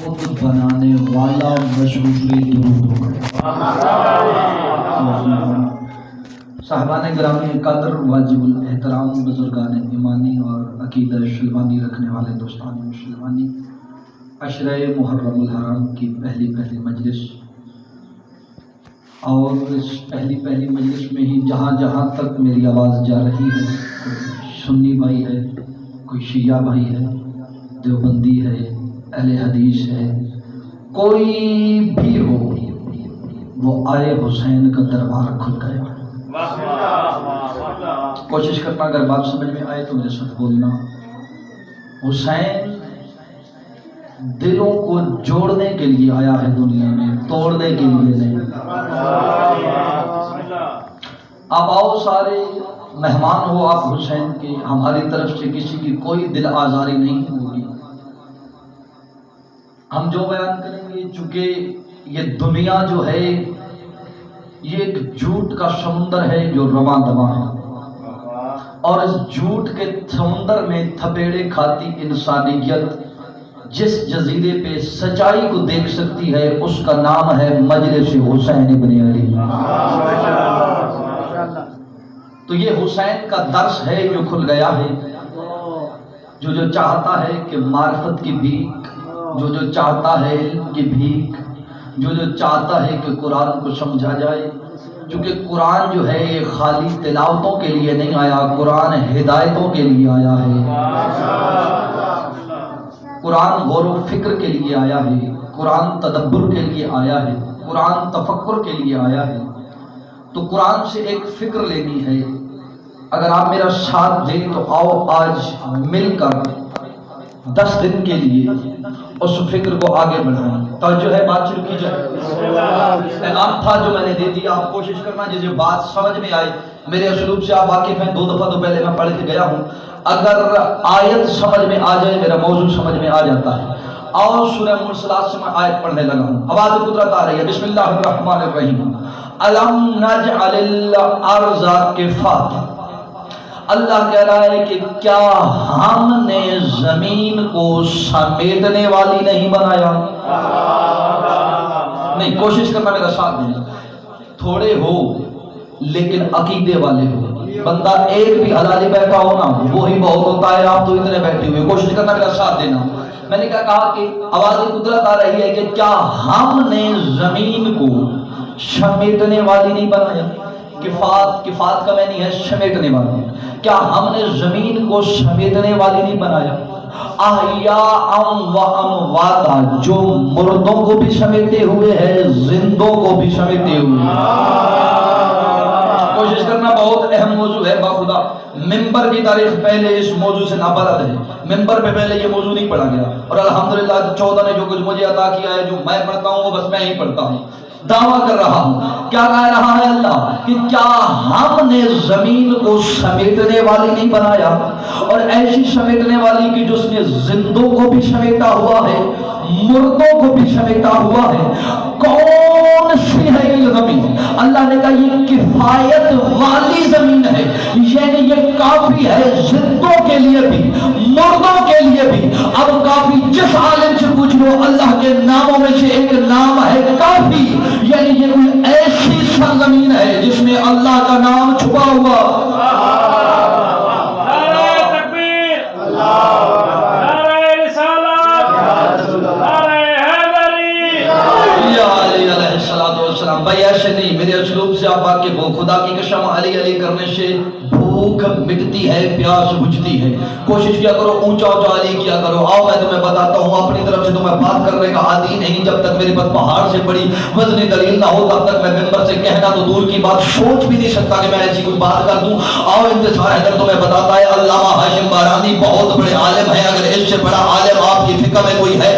خود بنانے والا مشروفی درود ہو۔ صاحبان گرامی قدر، واجب الاحترام، بزرگان ایمانی اور عقیدہ شلوانی رکھنے والے دوستان مسلمانی، عشرہ محرم الحرام کی پہلی مجلس، اور اس پہلی مجلس میں ہی جہاں تک میری آواز جا رہی ہے، کوئی سنی بھائی ہے، کوئی شیعہ بھائی ہے، دیوبندی ہے، اہل حدیث ہے، کوئی بھی ہو، وہ آئے حسین کا دربار کھل گیا۔ کوشش کرنا اگر بات سمجھ میں آئے تو میرے ساتھ بولنا۔ حسین دلوں کو جوڑنے کے لیے آیا ہے دنیا میں، توڑنے کے لیے نہیں۔ اب آؤ سارے مہمان ہو آپ حسین کے، ہماری طرف سے کسی کی کوئی دل آزاری نہیں ہوگی۔ ہم جو بیان کریں گے، چونکہ یہ دنیا جو ہے یہ ایک جھوٹ کا سمندر ہے جو رواں دواں ہے، اور اس جھوٹ کے سمندر میں تھپیڑے کھاتی انسانیت جس جزیرے پہ سچائی کو دیکھ سکتی ہے اس کا نام ہے مجلس حسین ابن علی۔ تو یہ حسین کا درس ہے جو کھل گیا ہے۔ جو چاہتا ہے کہ معرفت کی بھیک، جو چاہتا ہے علم کی بھیک، جو چاہتا ہے کہ قرآن کو سمجھا جائے، کیونکہ قرآن جو ہے یہ خالی تلاوتوں کے لیے نہیں آیا، قرآن ہدایتوں کے لیے آیا ہے۔ قرآن غور و فکر کے لیے آیا ہے، قرآن تدبر کے لیے آیا ہے، قرآن تفکر کے لیے آیا ہے۔ تو قرآن سے ایک فکر لینی ہے۔ اگر آپ میرا ساتھ دیں تو آؤ آج مل کر 10 دن کے لیے اس فکر کو آگے بڑھائیں۔ توجہ ہے، بات شروع کی جائے۔ آپ تھا جو میں نے دے دیا، آپ کوشش کرنا جسے بات سمجھ میں آئے۔ میرے اسلوب سے آپ واقف ہیں، 2 دفعہ تو پہلے میں پڑھ کے گیا ہوں۔ اگر آیت سمجھ میں آ جائے، میرا موضوع سمجھ میں آ جاتا ہے۔ اور سورہ مرسلات سے میں آیت پڑھنے لگا ہوں، آواز قدرت آ رہی ہے۔ بسم اللہ الرحمن الرحیم۔ الم نجعل الارض کفاتا، اللہ کہہ رہا ہے کہ کیا ہم نے زمین کو سمیٹنے والی نہیں بنایا؟ نہیں، کوشش کرنا میرا ساتھ دینا۔ تھوڑے ہو لیکن عقیدے والے ہو۔ بندہ ایک بھی حلالی بیٹھا ہو نا وہی بہت ہوتا ہے، آپ تو اتنے بیٹھے ہوئے۔ کوشش کرنا میرا ساتھ دینا۔ میں نے کیا کہا کہ آواز قدرت آ رہی ہے کہ کیا ہم نے زمین کو سمیٹنے والی نہیں بنایا؟ کفات کا معنی ہے سمیٹنے والی۔ کیا ہم نے زمین کو سمیٹنے والی نہیں بنایا؟ احیاء و امواتا، جو مردوں کو بھی سمیٹے ہوئے ہے، زندوں کو بھی سمیٹے ہوئے ہے۔ کوشش کرنا، بہت اہم موضوع ہے باخدا۔ ممبر کی تاریخ پہلے اس موضوع سے نابلد ہے، ممبر پہ پہلے یہ موضوع نہیں پڑھا گیا، اور الحمدللہ 14 نے جو کچھ مجھے عطا کیا ہے، جو میں پڑھتا ہوں وہ بس میں ہی پڑھتا ہوں۔ دعویٰ کر رہا ہوں، کیا کہہ رہا ہے اللہ کہ کیا ہم نے زمین کو سمیٹنے والی نہیں بنایا؟ اور ایسی سمیٹنے والی کہ جس نے زندوں کو بھی سمیٹا ہوا ہے، مردوں کو بھی سمیٹا ہوا ہے۔ کون سی ہے یہ زمین؟ اللہ نے کہا یہ کفایت والی زمین ہے، یعنی یہ کافی ہے زندوں کے لیے بھی، مردوں کے لیے بھی۔ اب کافی جس عالم سے پوچھ لو، اللہ کے ناموں میں سے ایک نام ہے کافی، یعنی یہ کوئی ایسی سرزمین ہے جس میں اللہ کا نام چھپا ہوا۔ نعرہ تکبیر، نعرہ رسالت، نعرہ حیدری۔ یا علی علیہ السلام۔ بھائی ایسے نہیں، میرے اسلوب سے آپ واقف ہو۔ خدا کی قسم، علی علی کرنے سے بھوک مٹتی ہے، پیاس بجھتی ہے۔ کوشش کیا کرو، اونچا علی کیا کرو۔ آؤ میں تمہیں بتاتا ہوں، اپنی طرف سے تمہیں بات کرنے کا عادی نہیں۔ جب تک میرے پاس پہاڑ سے بڑی وزنی دلیل نہ ہو تب تک میں ممبر سے کہنا تو دور کی بات، سوچ بھی نہیں سکتا کہ میں ایسی کوئی بات کر دوں۔ آؤ انتظار حیدر تمہیں بتاتا ہے، علامہ ہاشم بارانی بہت بڑے عالم ہیں۔ اگر اس سے بڑا عالم آپ کی فقہ میں کوئی ہے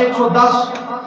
110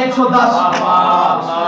110,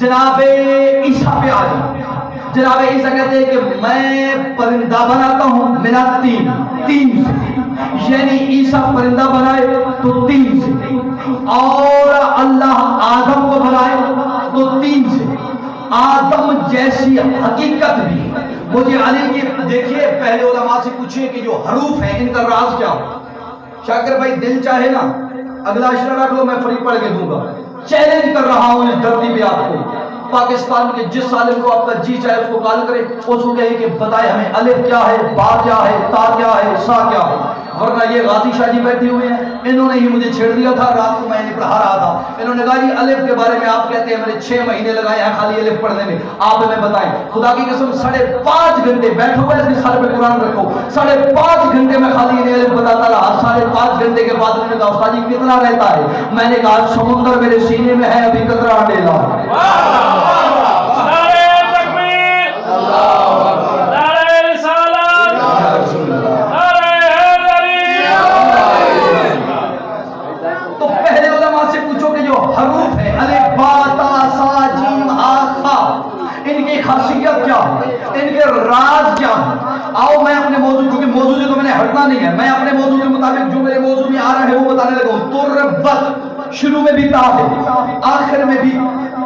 جناب عیسیٰ پہ آ جائیں. جناب عیسیٰ کہتے ہیں کہ میں پرندہ بناتا ہوں میرا تین سے، یعنی عیسیٰ پرندہ بنائے تو 3 سے، اور اللہ آدم کو بنائے تو 3 سے. آدم جیسی حقیقت بھی مجھے علی کی. دیکھیے پہلے علماء سے پوچھیں کہ جو حروف ہیں ان کا راز کیا ہو. شاکر بھائی دل چاہے نا اگلا اشرا رکھ لو، میں فری پڑھ کے دوں گا. چیلنج کر رہا ہوں اس دھرتی پہ آپ کو. پاکستان کے جس عالم کو آپ کا جی چاہے اس کو کال کرے، اس کو کہے کہ بتائے ہمیں الف کیا ہے، با کیا ہے، تا کیا ہے، سا کیا ہے. ورنہ یہ غازی شاہ جی بیٹھے ہوئے ہیں، انہوں نے ہی مجھے چھیڑ دیا تھا. رات کو میں نے پڑھا رہا تھا، انہوں نے کہا جی الف کے بارے میں آپ کہتے ہیں میں نے 6 مہینے لگائے ہیں خالی الف پڑھنے میں. آپ ہمیں بتائیں. خدا کی قسم 5.5 گھنٹے بیٹھو گئے اپنے سر پہ قرآن رکھو. 5.5 گھنٹے میں خالی انہیں الف بتاتا رہا. 5.5 گھنٹے کے بعد انہوں نے کہا استاد جی کتنا رہتا ہے؟ میں نے کہا سمندر میرے سینے میں ہے، ابھی قطرہ اندھیرا ہے. حروف ہے الف با تا سا جیم ہا خا، ان کی خاصیت کیا ہے، ان کے راز کیا ہے. آؤ میں اپنے موضوع، کیونکہ موضوع سے تو میں نے ہٹنا نہیں ہے، میں اپنے موضوع کے مطابق جو میرے موضوع میں آ رہا ہے وہ بتانے لگا ہوں. تربت شروع میں بھی تا ہے، آخر میں بھی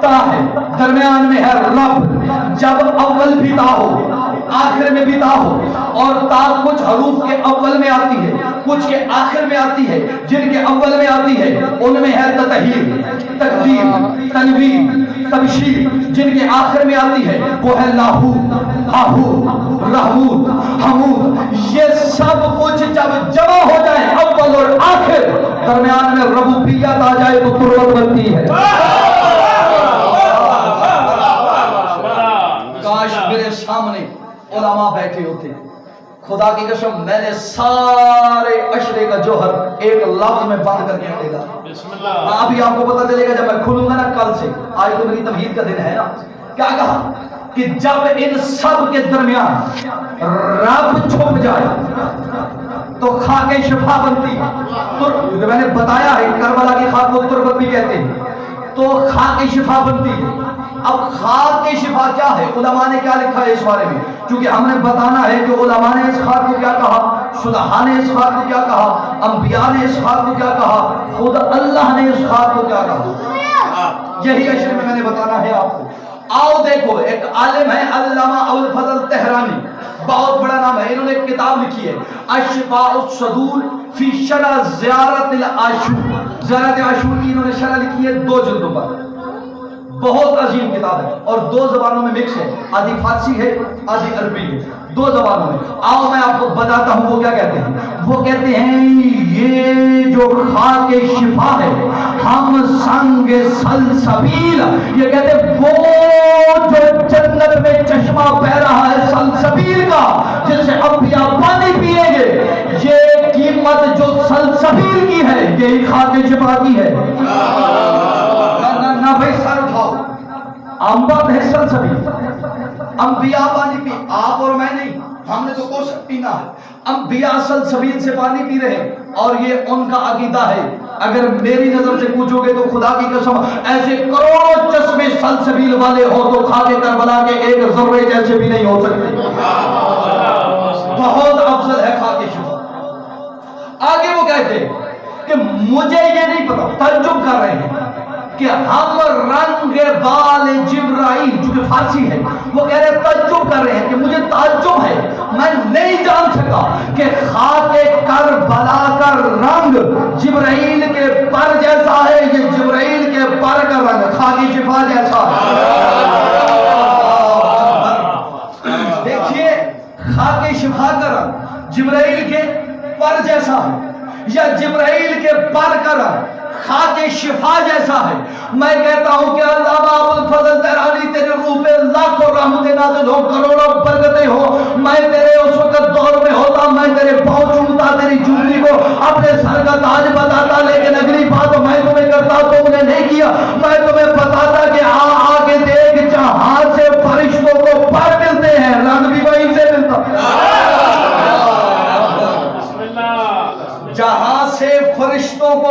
تا ہے، درمیان میں ہے رب. جب اول بھی تا ہو آخر میں بھی تا ہو، اور تا کچھ حروف کے اول میں آتی ہے کچھ کے آخر میں آتی ہے. جن کے اول میں آتی ہے ان میں ہے تطہیر، تقدیر، تنویر، تبشیر. جن کے آخر میں آتی ہے وہ ہے لاہو، ہاہو، رحمود، حمود. یہ سب کچھ جب جمع ہو جائے اول اور آخر، درمیان میں ربوبیت آ جائے تو تربت بنتی ہے. کاش میرے سامنے علماء بیٹھے ہوتے. خدا کی قسم میں نے سارے اشرے کا جوہر ایک لفظ میں بند کر کے دے گا. ابھی آپ کو پتہ چلے گا جب میں کھولوں گا نا کل سے. آج تو میری تمہید کا دن ہے نا. کیا کہا کہ جب ان سب کے درمیان رب چھپ جائے تو خاک شفا بنتی ہے. تو میں نے بتایا ہے کربلا کی خاک کو تربت بھی کہتے ہیں. تو خاک شفا بنتی ہے. اب خاک کی شفا کیا ہے؟ علماء نے کیا لکھا ہے اس بارے میں؟ کیونکہ ہم نے بتانا ہے کہ علماء نے اس خاک کو کیا کہا، شہداء نے اس خاک کو کیا کہا، انبیاء نے اس خاک کو کیا کہا، خود اللہ نے اس خاک کو کیا کہا. یہی اشر میں نے بتانا ہے آپ کو. آؤ دیکھو ایک عالم ہے علامہ ابوالفضل طہرانی، بہت بڑا نام ہے. انہوں نے ایک کتاب لکھی ہے اشفاء الصدور فی شرح زیارت العاشور. زیارت عاشور کی انہوں نے شرح لکھی ہے 2 جلدوں پر. بہت عظیم کتاب ہے اور 2 زبانوں میں مکس ہے، آدھی فارسی ہے آدھی عربی ہے، 2 زبانوں میں. آؤ میں آپ کو بتاتا ہوں وہ کیا کہتے ہیں. وہ کہتے ہیں یہ جو خاک شفا ہے ہم سنگ سلسبیل، یہ کہتے ہیں وہ جو جنت میں چشمہ بہ رہا ہے سلسبیل کا جس سے انبیاء پانی پیئیں گے، یہ قیمت جو سلسبیل کی ہے یہی خاک شفا کی ہے. نہ بھائی سر اٹھاؤ، عام بات ہے سلسبیل. انبیاء پانی پی، آپ اور میں نہیں، ہم نے تو کوشش پینا ہے. انبیاء سلسبیل سے پانی پی رہے اور یہ ان کا عقیدہ ہے. اگر میری نظر سے پوچھو گے تو خدا کی قسم ایسے کروڑوں چشمے سلسبیل والے ہو تو خاک کربلا کے ایک ذرے جیسے بھی نہیں ہو سکتے. بہت افضل ہے خاک شفا. آگے وہ کہتے ہیں کہ مجھے یہ نہیں پتا، تعجب کر رہے ہیں کہ ہم رنگ بال جبرائیل، جو کہ فارسی ہے، وہ کہہ رہے تعجب کر رہے ہیں کہ مجھے تعجب ہے، میں نہیں جان سکا کہ خاک کربلا کا رنگ جبرائیل کے پر جیسا ہے، یہ جبرائیل کے پر کا رنگ خاک شفا جیسا ہے. دیکھیے خاک شفا کا رنگ جبرائیل کے پر جیسا ہے یا جبرائیل کے پر کا رنگ خاک شفا جیسا ہے. میں کہتا ہوں کہ علامہ ابوالفضل طہرانی تیرے روح پہ لاکھوں رحمتیں نازل ہو، کروڑوں برکتیں ہو. میں تیرے اس وقت دور میں ہوتا، میں تیرے پاؤں چومتا، تیری جولی کو اپنے سر کا تاج بتاتا. لیکن اگلی بات میں تمہیں کرتا تو نے نہیں کیا. میں تمہیں بتاتا کہ آ کے دیکھ جہاں سے فرشتوں کو پر ملتے ہیں رنگ بھی وہیں سے ملتا. جہاں سے فرشتوں کو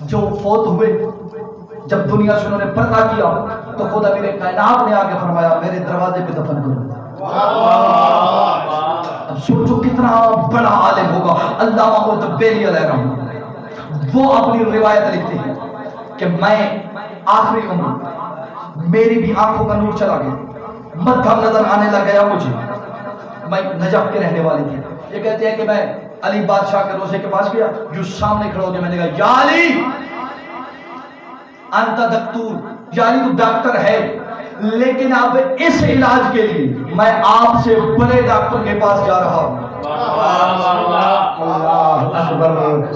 جو فوت ہوئے جب دنیا سے انہوں نے پردہ کیا تو خدا میرے کائنات نے آگے فرمایا میرے دروازے پہ دفن کرو. اب سوچو کتنا بڑا عالم ہوگا علامہ اردبیلی علیہ الرحمہ. وہ اپنی روایت لکھتے ہیں کہ میں آخری عمر میری بھی آنکھوں کا نور چلا گیا, مدھم نظر آنے لگ گیا مجھے. میں نجف کے رہنے والے تھے. یہ کہتے ہیں کہ میں علی بادشاہ کے روزے کے پاس گیا, جو سامنے کھڑا ہو گیا, میں نے کہا یا علی انت دکتور, یا علی تو ڈاکٹر ہے, لیکن اب اس علاج کے لیے میں آپ سے بڑے ڈاکٹر کے پاس جا رہا ہوں.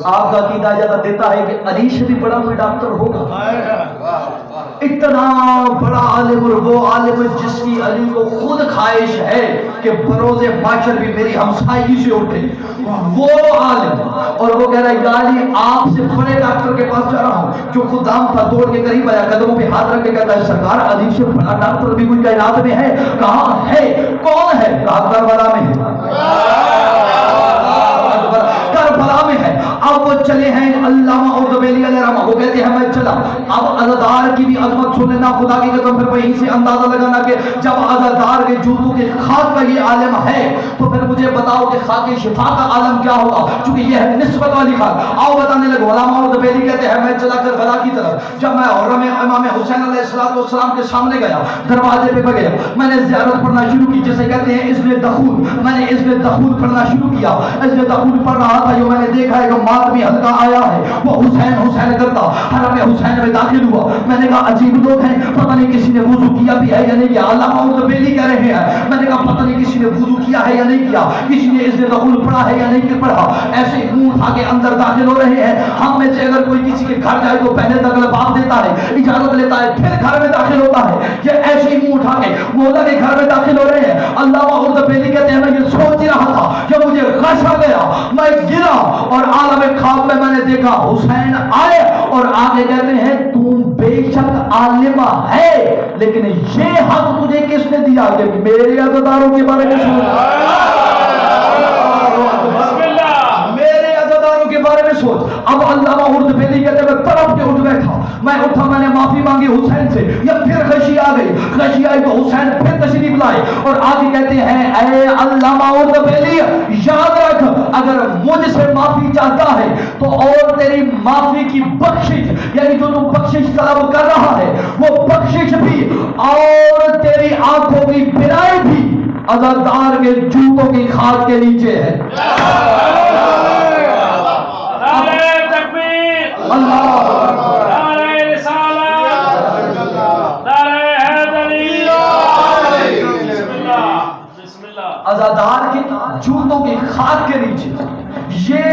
آپ کا عقیدہ اجازت دیتا ہے کہ علی سے بھی بڑا کوئی ڈاکٹر ہوگا؟ اتنا بڑا عالم, اور وہ عالم جس کی علی کو خود خواہش ہے کہ بروز معاشر بھی میری ہمسائیگی سے اٹھے, وہ عالم. اور وہ کہہ رہا ہے یا علی آپ سے بڑے ڈاکٹر کے پاس جا رہا ہوں. جو خدام تھا دوڑ کے قریب آیا, قدموں پہ ہاتھ رکھ کے کہتا ہے سرکار علی سے بڑا ڈاکٹر بھی کوئی کائنات میں ہے؟ کہاں ہے؟ کون ہے؟ کہا کربلا میں ہے. کربلا میں ہے. اب وہ چلے ہیں علامہ اردبیلی علیہ الرحمہ, وہ کہتے ہیں میں چلا. اب عزادار کی بھی عظمت سن لینا, خدا کی قسم پھر وہیں سے اندازہ لگانا کہ جب عزادار کے جوتوں کے خاک کا یہ عالم ہے تو پھر مجھے بتاؤ کہ خاک شفا کا عالم کیا ہوگا, چونکہ یہ ہے نسبت والی خاک. آؤ بتانے لگو. علامہ اردبیلی کہتے ہیں میں چلا کربلا کی طرف. جب میں حرم امام حسین علیہ السلام کے سامنے گیا, دروازے پہ گیا, میں نے زیارت پڑھنا شروع کی, جسے کہتے ہیں اذن دخول. میں نے اذن دخول پڑھنا شروع کیا. اذن دخول پڑھ رہا تھا, جو میں نے دیکھا ہے کہ ماتمی حلقہ آیا ہے, وہ حسین حسین کرتا حرم حسین میں داخل ہوا. میں نے کہا عجیب لوگ ہیں, پتہ نہیں کسی نے وضو کیا بھی ہے یا نہیں کیا. علامہ اردبیلی کہہ رہے ہیں میں نے کہا پتہ نہیں کسی نے وضو کیا ہے یا نہیں کیا, کسی نے اذن دخول پڑھا ہے یا نہیں پڑھا. ایسے منہ اٹھا کے اندر داخل ہو رہے ہیں. ہم میں سے اگر کوئی کسی کے گھر جائے تو پہلے تغلبات دیتا ہے, اجازت لیتا ہے, پھر گھر میں داخل ہوتا ہے. یہ ایسے ہی منہ اٹھا کے مولا کے گھر میں داخل ہو رہے ہیں. علامہ اردبیلی کہتے ہیں میں یہ سوچ ہی رہا تھا کہ مجھے غش آ گیا, میں گرا اور عالم خواب میں نے دیکھا حسین آئے اور آگے کہتے ہیں تم بے شک عالمہ ہے, لیکن یہ حق تجھے کس نے دیا کہ میرے عزاداروں کے بارے میں سوچ, میرے عزاداروں کے بارے میں سوچ. اب علامہ اردبیلی کہتے ہیں میں طرف کے اٹھ بیٹھا, میں اٹھا, میں نے معافی مانگی حسین سے, یا پھر خشی آ گئی. خشی آئی تو حسین پھر تشریف لائے اور آگے کہتے ہیں اے علامہ اردبیلی یاد رکھ, اگر مجھ سے معافی چاہتا ہے تو اور تیری معافی کی بخشش, یعنی جو تو بخشش طلب کر رہا ہے وہ بخشش بھی اور تیری آنکھوں کی بینائی بھی عزادار کے جوتوں کی خاک کے نیچے ہے. عزادار کے جوتوں کی خاک کے نیچے. یہ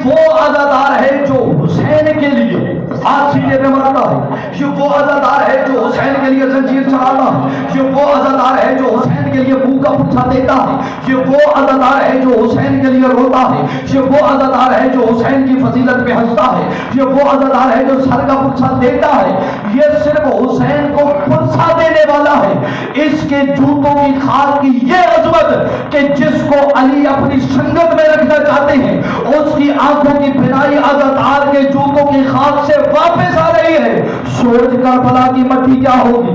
وہ عزادار ہے جو حسین کے لیے ہاتھ سینے پہ مراتا ہے, یہ وہ عزادار ہے جو حسین کے لیے زنجیر چڑھاتا ہے, یہ وہ عزادار ہے جو حسین کے لیے منہ کا پوچھا دیتا ہے, یہ وہ عزادار ہے جو حسین کے لیے روتا ہے, یہ وہ عزادار ہے جو حسین کی فضیلت پہ ہنستا ہے, یہ وہ عزادار ہے جو سر کا پوچھا دیتا ہے. یہ صرف حسین کو پوچھا دینے والا ہے. اس کے جوتوں کی خاک کی یہ عظمت کہ جس کو علی اپنی سنگت میں رکھنا چاہتے ہیں اس کی آنکھوں کی بینائی عزادار کے جوتوں کی خاک سے واپس آ رہی ہے. سوچ کربلا کی مٹی کیا ہوگی.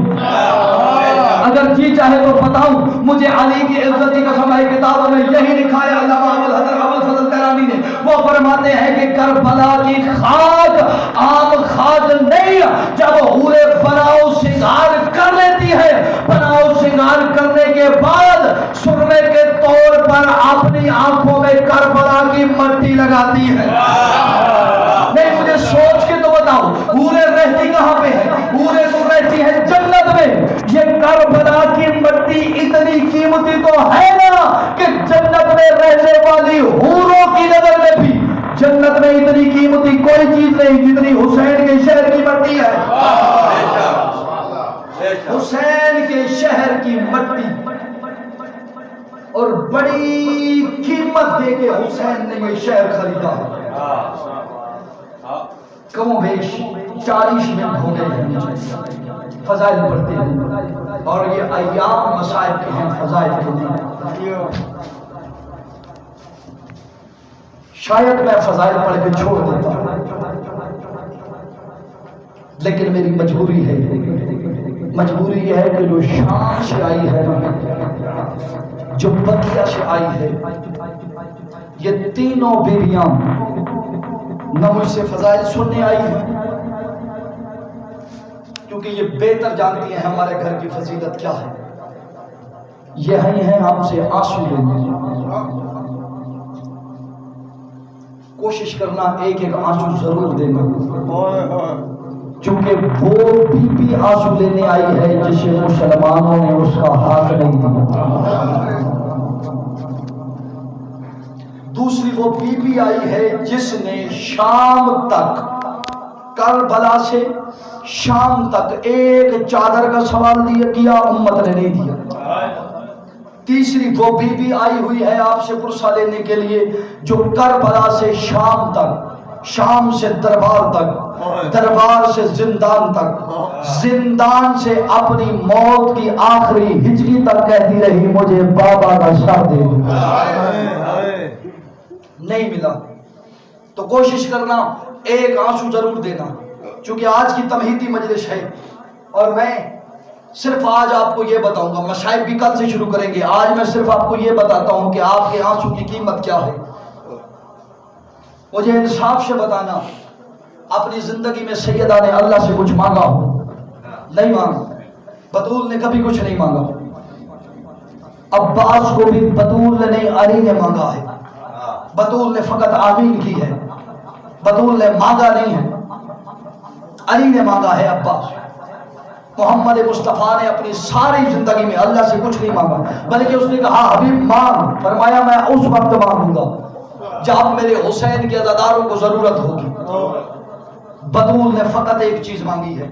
اگر جی چاہے تو بتاؤں, مجھے علی کی عزت کی قسم ہے, کتابوں میں یہی لکھا ہے. علامہ ابوالفضل کرانی نے وہ فرماتے ہیں کہ کربلا کی خاک عام خاک نہیں, جب حور بناؤ سنگار کر لیتی ہے, بناؤ سنگار کرنے کے بعد سرمے کے طور پر اپنی آنکھوں میں کربلا کی مٹی لگاتی ہے. نہیں مجھے سوچ کے تو بتاؤ, حوریں رہتی کہاں پہ ہے؟ حوریں تو رہتی ہے جنت میں. یہ کربلا کی مٹی اتنی قیمتی تو ہے نا کہ جنت میں رہنے والی حوروں کی نظر میں بھی جنت میں اتنی قیمتی کوئی چیز نہیں جتنی حسین کے شہر کی مٹی ہے. حسین کے شہر کی مٹی, اور بڑی قیمت دے کے حسین نے یہ شہر خریدا. کم و بیش 40 منٹ ہو گئے ہیں فضائل پڑھتے ہیں, اور یہ ایام مصائب کے ہیں فضائل کے نہیں. شاید میں فضائل پڑھ کے چھوڑ دیتا ہوں, لیکن میری مجبوری ہے، مجبوری یہ ہے کہ جو شام سے آئی ہے نا، جو بقیہ سے آئی ہے، یہ تینوں بیویاں نہ مجھ سے فضائل سننے آئی ہیں، کیونکہ یہ بہتر جانتی ہیں ہمارے گھر کی فضیلت کیا ہے، یہ ہیں آپ سے آنسو لینے۔ کوشش کرنا ایک ایک آنسو ضرور دینا، چونکہ وہ بی آنسو لینے آئی ہے جسے مسلمانوں نے اس کا حق نہیں دیا۔ دوسری وہ بی آئی ہے جس نے شام تک، کربلا سے شام تک ایک چادر کا سوال کیا، امت نے نہیں دیا۔ تیسری وہ بی آئی ہوئی ہے آپ سے پرسہ لینے کے لیے جو کربلا سے شام تک، شام سے دربار تک، دربار سے زندان تک، زندان سے اپنی موت کی آخری ہجری تک کہتی رہی مجھے بابا کا شاہ دے دو۔ نہیں ملا تو کوشش کرنا ایک آنسو ضرور دینا، چونکہ آج کی تمہیدی مجلس ہے اور میں صرف آج آپ کو یہ بتاؤں گا، مشائب بھی کل سے شروع کریں گے، آج میں صرف آپ کو یہ بتاتا ہوں کہ آپ کے آنسو کی قیمت کیا ہے۔ مجھے انصاف سے بتانا، اپنی زندگی میں سیدہ نے اللہ سے کچھ مانگا ہو؟ نہیں مانگا۔ بطول نے کبھی کچھ نہیں مانگا، عباس کو بھی بطول نے نہیں، علی نے مانگا ہے۔ بطول نے فقط آمین کی ہے، بطول نے مانگا نہیں ہے، علی نے مانگا ہے۔ عباس، محمد مصطفیٰ نے اپنی ساری زندگی میں اللہ سے کچھ نہیں مانگا، بلکہ اس نے کہا حبیب مانگ، فرمایا میں اس وقت مانگوں گا جب میرے حسین کے عزاداروں کو ضرورت ہوگی۔ بطول نے فقط ایک چیز مانگی ہے،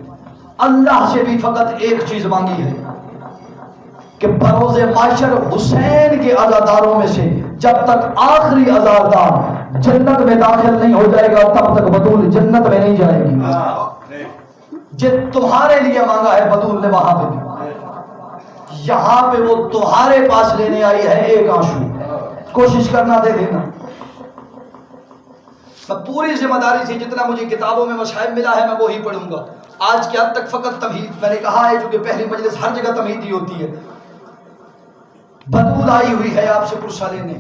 اللہ سے بھی فقط ایک چیز مانگی ہے کہ بروز معاشر حسین کے عزاداروں میں سے جب تک آخری عزادار جنت میں داخل نہیں ہو جائے گا تب تک بطول جنت میں نہیں جائے گی۔ جب تمہارے لیے مانگا ہے بطول نے وہاں پہ بھی، یہاں پہ وہ تمہارے پاس لینے آئی ہے ایک آنسو، کوشش کرنا دے دینا۔ میں پوری ذمہ داری سے جتنا مجھے کتابوں میں مصائب ملا ہے میں وہی پڑھوں گا۔ آج کے حد تک فقط تمہید، میں نے کہا ہے چونکہ پہلی مجلس ہر جگہ تمہید ہی ہوتی ہے۔ بطول آئی ہوئی ہے آپ سے پرسہ لینے۔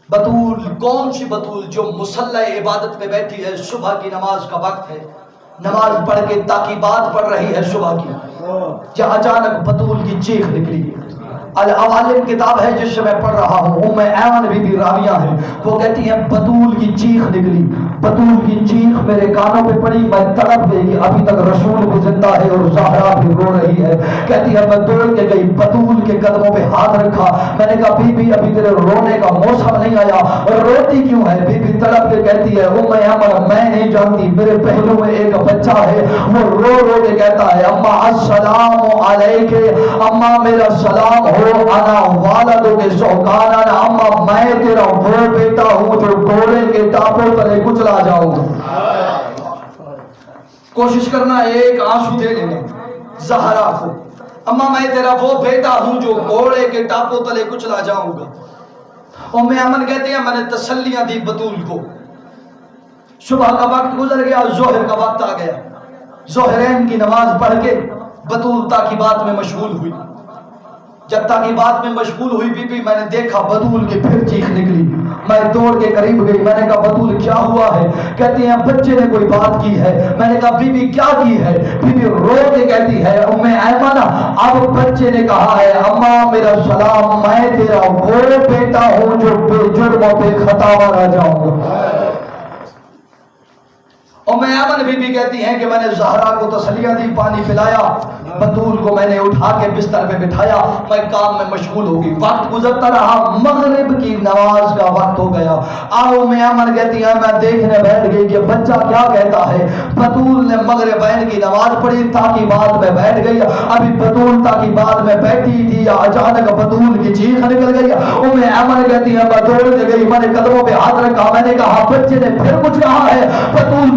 بطول کون سی بطول؟ جو مصلی عبادت پہ بیٹھی ہے، صبح کی نماز کا وقت ہے، نماز پڑھ کے تاکیبات پڑھ رہی ہے صبح کی، جہاں اچانک بطول کی چیخ نکلی۔ العوالم کتاب ہے جس سے میں پڑھ رہا ہوں، ام ایمن بھی راویہ ہے، وہ کہتی ہیں بطول کی چیخ نکلی، بطول کی چیخ میرے کانوں پہ پڑی، میں تڑپ گئی، ابھی تک رسول بھی زندہ ہے اور زہرا بھی رو رہی ہے۔ کہتی ہے میں دوڑ کے گئی، بطول کے قدموں پہ ہاتھ رکھا، میں نے کہا بی بی ابھی تیرے رونے کا موسم نہیں آیا، اور روتی کیوں ہے؟ بی بی تڑپ کے کہتی ہے ام ایمن میں نہیں جانتی، میرے پہلو میں ایک بچہ ہے، وہ رو رو کے کہتا ہے اما السلام علیک، اما میرا سلام ہو، انا والدوں کے سوکانا، اما میں تیرا وہ بیٹا ہوں جو گھوڑے کے ٹاپوں تلے کچلا جاؤں۔ کوشش کرنا ایک آنسو دے لینا زہرا کو، اما میں تیرا وہ بیٹا ہوں جو گھوڑے کے ٹاپوں تلے کچلا جاؤں گا۔ ام ایمن کہتے ہیں میں نے تسلیاں دی بطول کو۔ صبح کا وقت گزر گیا، ظہر کا وقت آ گیا، ظہرین کی نماز پڑھ کے بطول تاکیبات میں مشغول ہوئی۔ جب تاکیبات میں مشغول ہوئی بی بی، میں نے دیکھا بطول کی پھر چیخ نکلی، میں دوڑ کے قریب گئی، میں نے کہا بطول کیا ہوا ہے؟ کہتی ہیں بچے نے کوئی بات کی ہے۔ میں نے کہا بی بی کیا کی ہے؟ بی بی رو کے کہتی ہے ام ایمن اب بچے نے کہا ہے اما میرا سلام، میں تیرا وہ بیٹا ہوں جو بے جرموں پہ خطا مارا جاؤں گا۔ ام ایمن بی بی کہتی ہیں کہ میں نے زہرا کو تسلیاں دی، پانی پلایا، بطول کو میں نے اٹھا کے بستر پہ بٹھایا، میں کام میں مشغول ہو گئی، وقت گزرتا رہا، مغرب کی نماز کا وقت ہو گیا۔ ام ایمن کہتی ہیں میں دیکھنے بیٹھ گئی کہ بچہ کیا کہتا ہے۔ بطول نے مغربین کی نماز پڑھی، تاکیبات میں بیٹھ گئی، ابھی بطول تاکیبات میں بیٹھی تھی، اچانک بطول کی چیخ نکل گئی۔ ام ایمن کہتی ہے میں دوڑ کے گئی، میں نے قدموں پہ ہاتھ رکھا، میں نے کہا بچے نے پھر کچھ کہا ہے؟ بطول